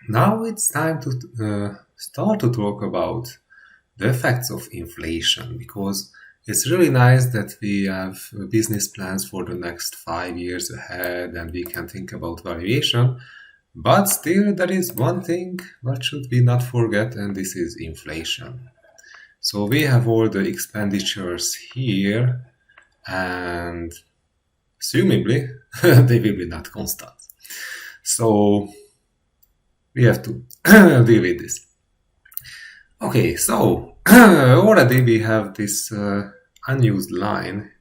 Now it's time to start to talk about the effects of inflation, because it's really nice that we have business plans for the next 5 years ahead and we can think about valuation. But still, there is one thing what should we not forget, and this is inflation. So we have all the expenditures here, and assumably they will be not constant. So we have to deal with this. Okay, so already we have this unused line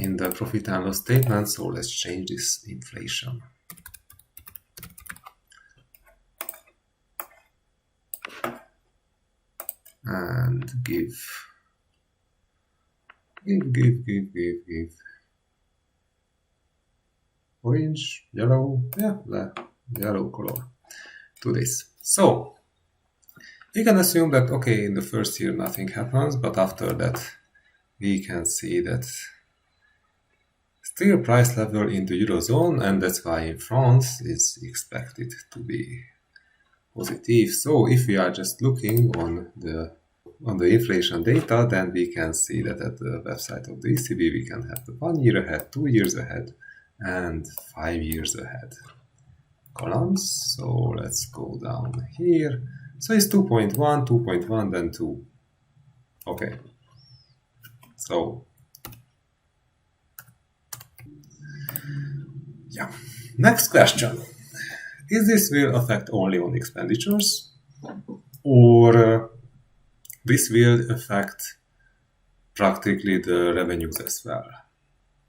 in the profit and loss statement, so let's change this inflation. And give orange, yellow, the yellow color to this. So we can assume that, okay, in the first year nothing happens, but after that we can see that still price level in the Eurozone, and that's why in France is expected to be positive. So if we are just looking on the inflation data, then we can see that at the website of the ECB we can have the 1 year ahead, 2 years ahead, and 5 years ahead columns. So let's go down here. So it's 2.1, 2.1, then 2. Okay. So yeah. Next question. Is this will affect only on expenditures, or this will affect practically the revenues as well?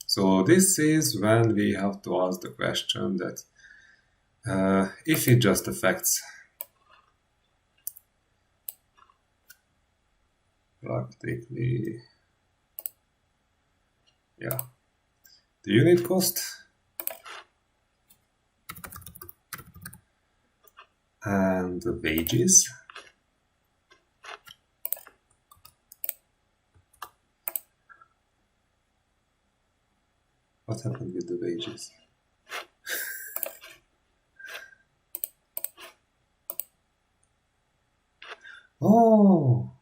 So this is when we have to ask the question that if it just affects practically, the unit cost and the wages, what happened with the wages? Oh,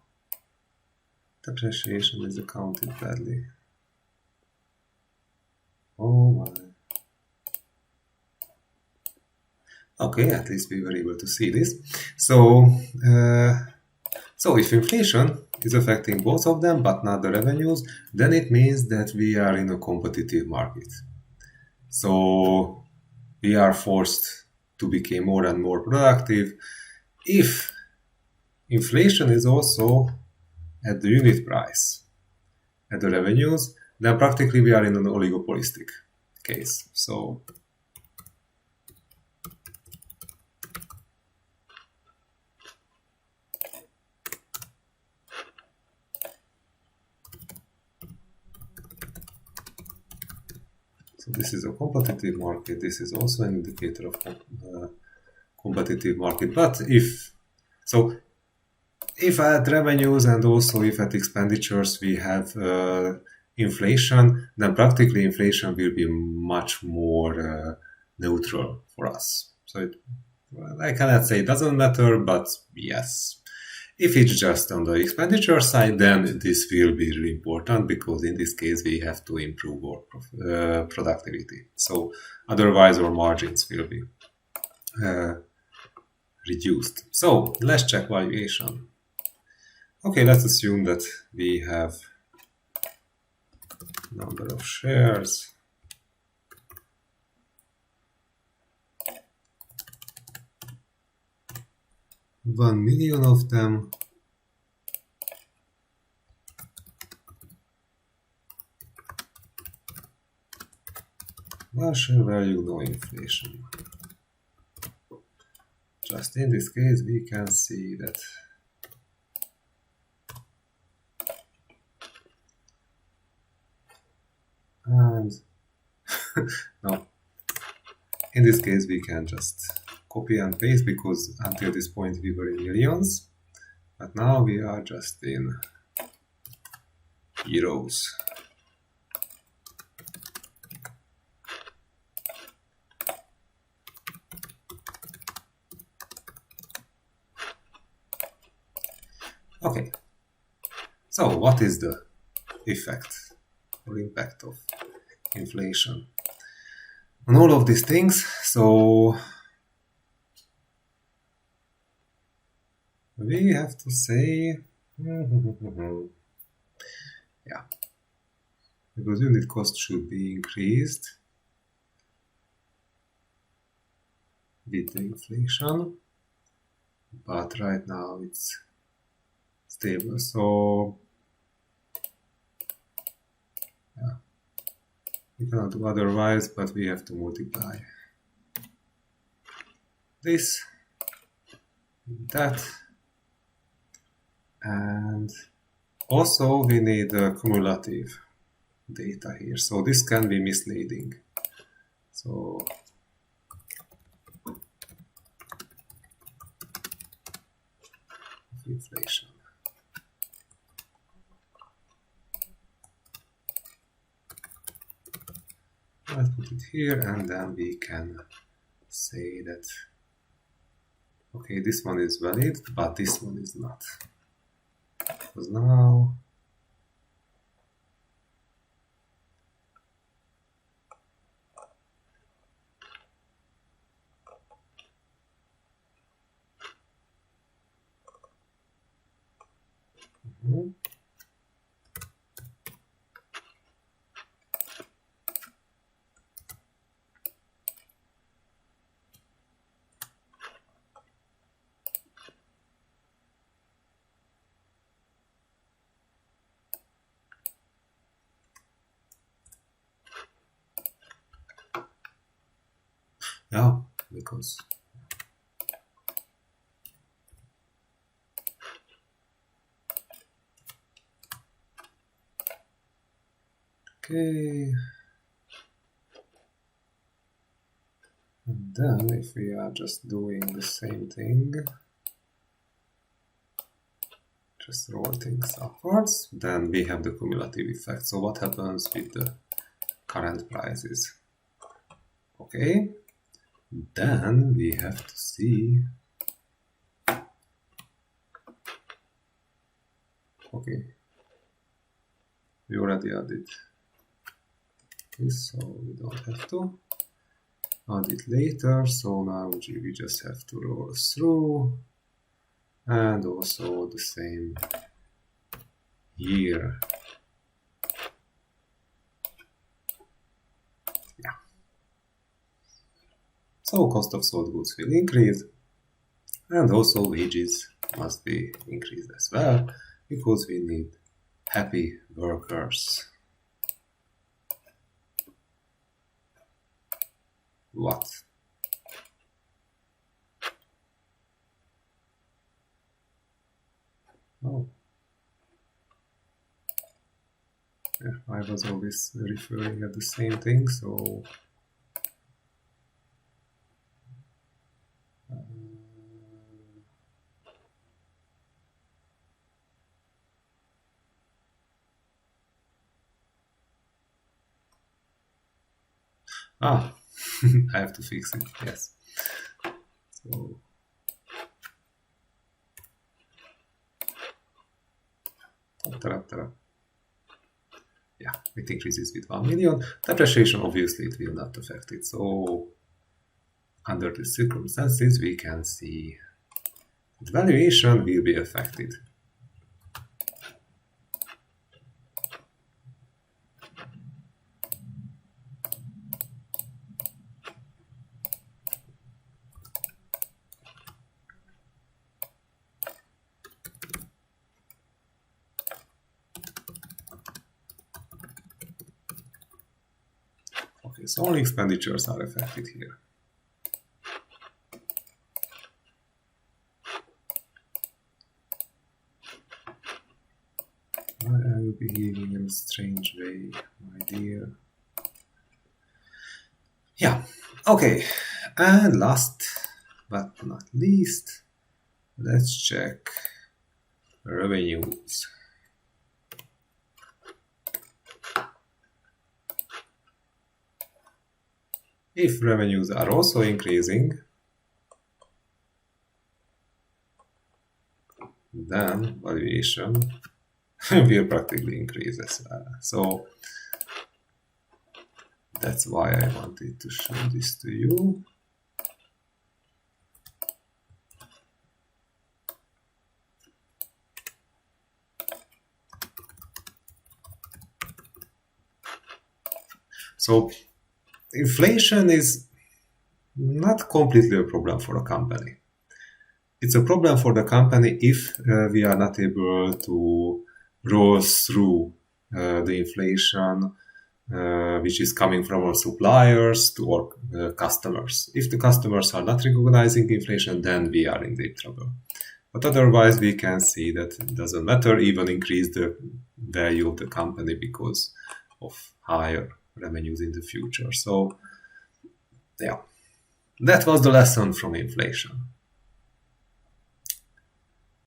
depreciation is accounted badly. Oh my. Okay, at least we were able to see this. So, if inflation is affecting both of them but not the revenues, then it means that we are in a competitive market. So we are forced to become more and more productive. If inflation is also at the unit price, at the revenues, then practically we are in an oligopolistic case. So this is a competitive market. This is also an indicator of competitive market. But if at revenues and also if at expenditures we have inflation, then practically inflation will be much more neutral for us. So I cannot say it doesn't matter, but yes. If it's just on the expenditure side, then this will be really important, because in this case we have to improve our productivity. So otherwise our margins will be reduced. So let's check valuation. Okay, let's assume that we have number of shares. $1 million of them. Well, share value, no inflation. Just in this case, we can see that and no, in this case we can just copy and paste, because until this point we were in millions, but now we are just in euros. Okay, so what is the effect or impact of inflation on all of these things? So we have to say, yeah, because unit cost should be increased with the inflation, but right now it's stable. So yeah, we cannot do otherwise, but we have to multiply this, that, and also we need cumulative data here. So this can be misleading. So inflation. I'll put it here, and then we can say that, okay, this one is valid, but this one is not. Because now yeah, because okay, and then if we are just doing the same thing, just roll things upwards, then we have the cumulative effect. So what happens with the current prices? Okay, then we have to see, okay, we already added this, so we don't have to add it later. So now we just have to roll through, and also the same here. Yeah. So cost of sold goods will increase, and also wages must be increased as well, because we need happy workers. What? Oh. Yeah, I was always referring at the same thing, so I have to fix it, yes. So yeah, it increases with 1 million. Depreciation, obviously, it will not affect it. So under the circumstances, we can see that valuation will be affected. Okay, so only expenditures are affected here. Why are you behaving in a strange way, my dear? Yeah, okay. And last but not least, let's check revenues. If revenues are also increasing, then valuation will practically increase as well. So that's why I wanted to show this to you. So inflation is not completely a problem for a company. It's a problem for the company if we are not able to roll through the inflation which is coming from our suppliers to our customers. If the customers are not recognizing inflation, then we are in deep trouble. But otherwise, we can see that it doesn't matter, even increase the value of the company because of higher revenues in the future. So, yeah, that was the lesson from inflation.